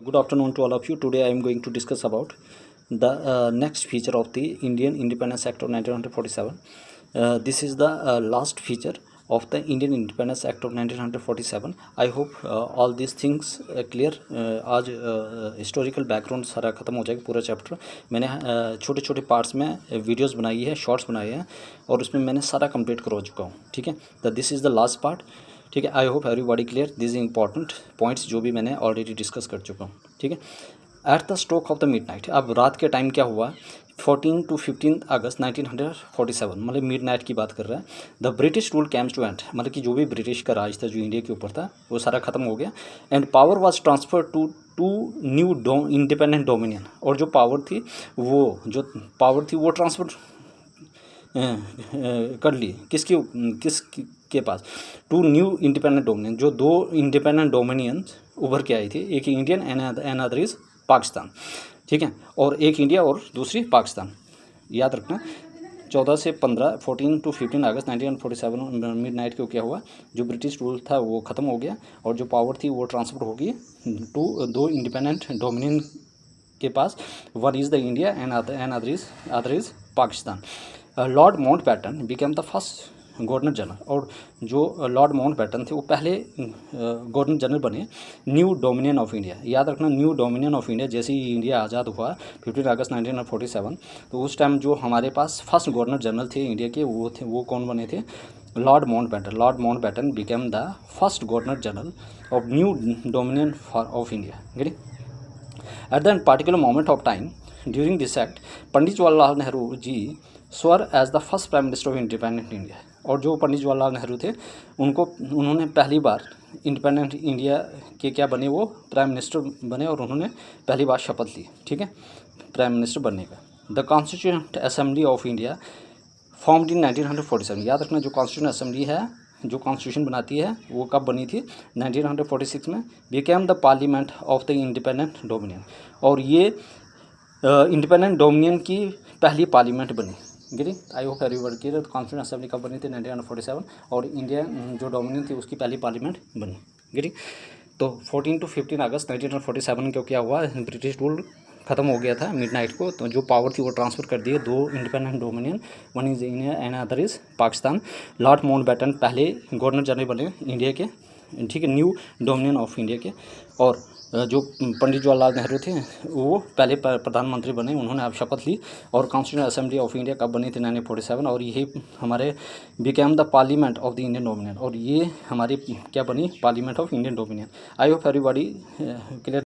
Good afternoon to all of you. Today I am going to discuss about the next feature of the Indian Independence Act of 1947. This is the last feature of the Indian Independence Act of 1947. I hope all these things clear. आज historical background सारा ख़त्म हो जाएगा पूरा chapter. मैंने छोटे छोटे parts में वीडियोस बनाई है, शॉर्ट्स बनाए हैं और उसमें मैंने सारा कंप्लीट करवा चुका हूँ. ठीक है, तो this is the last part. ठीक है, आई hope everybody clear. This important points जो भी मैंने ऑलरेडी डिस्कस कर चुका हूँ. ठीक है, at the stroke of the midnight. अब रात के टाइम क्या हुआ, 14 to 15 अगस्त 1947, मतलब मिड नाइट की बात कर रहा है. The British rule comes to end, मतलब कि जो भी ब्रिटिश का राज था जो इंडिया के ऊपर था वो सारा ख़त्म हो गया. And power was transfer to new independent dominion. और जो पावर थी वो ट्रांसफ़र कर ली किसके पास, टू न्यू इंडिपेंडेंट डोमिनियन. जो दो इंडिपेंडेंट डोमिनियन उभर के आई थी, एक Indian and other is Pakistan. ठीक है, और एक इंडिया और दूसरी पाकिस्तान. याद रखना 14 से 15 14 to 15 अगस्त 1947 मिड नाइट को क्या हुआ, जो ब्रिटिश रूल था वो ख़त्म हो गया और जो पावर थी वो ट्रांसफ़र हो गई टू दो इंडिपेंडेंट डोमिनियन के पास. One is the India and other is Pakistan. Lord Mountbatten became the first governor general. और जो लॉर्ड माउंटबेटन थे वो पहले गवर्नर जनरल बने न्यू डोमिनियन ऑफ इंडिया. याद रखना, न्यू डोमिनियन ऑफ इंडिया. जैसे ही इंडिया आज़ाद हुआ 15 अगस्त 1947, तो उस टाइम जो हमारे पास फर्स्ट गवर्नर जनरल थे इंडिया के, वो कौन बने थे, Lord Mountbatten. Lord Mountbatten became the first governor general of new dominion of India. At the particular moment of time during this act, Pandit Jawaharlal Nehru ji swore as the first prime minister of independent India. और जो पंडित जवाहरलाल नेहरू थे उन्होंने पहली बार independent India के क्या बने, वो prime minister बने और उन्होंने पहली बार शपथ ली. ठीक है, प्राइम मिनिस्टर बनने का. The constituent assembly of India formed in 1947. याद रखना, जो कॉन्स्टिट्यूएंट असेंबली है, जो कॉन्स्टिट्यूशन बनाती है, वो कब बनी थी, 1946 में. Became the parliament of the independent dominion. और ये इंडिपेंडेंट डोमिनियन की पहली पार्लियामेंट बनी. गिरी, I hope everybody clear. Constitution assembly कब बनी थी, 1947, और इंडिया जो डोमिनियन थी उसकी पहली पार्लियामेंट बनी. गिरी, तो 14 to 15 अगस्त 1947 को क्या हुआ, ब्रिटिश रूल ख़त्म हो गया था मिडनाइट को. तो जो पावर थी वो ट्रांसफ़र कर दिए दो independent dominion, one is India and other is Pakistan. Lord Mountbatten पहले गवर्नर जनरल बने इंडिया के. ठीक है, न्यू डोमिनियन ऑफ इंडिया के. और जो पंडित जवाहरलाल नेहरू थे वो पहले प्रधानमंत्री बने, उन्होंने अब शपथ ली. और कॉन्स्टिट्यूशन असेंबली ऑफ इंडिया कब बनी थी, 1947. और यही हमारे became the parliament of the Indian dominion. और ये हमारी क्या बनी, parliament of Indian dominion. I hope everybody clear.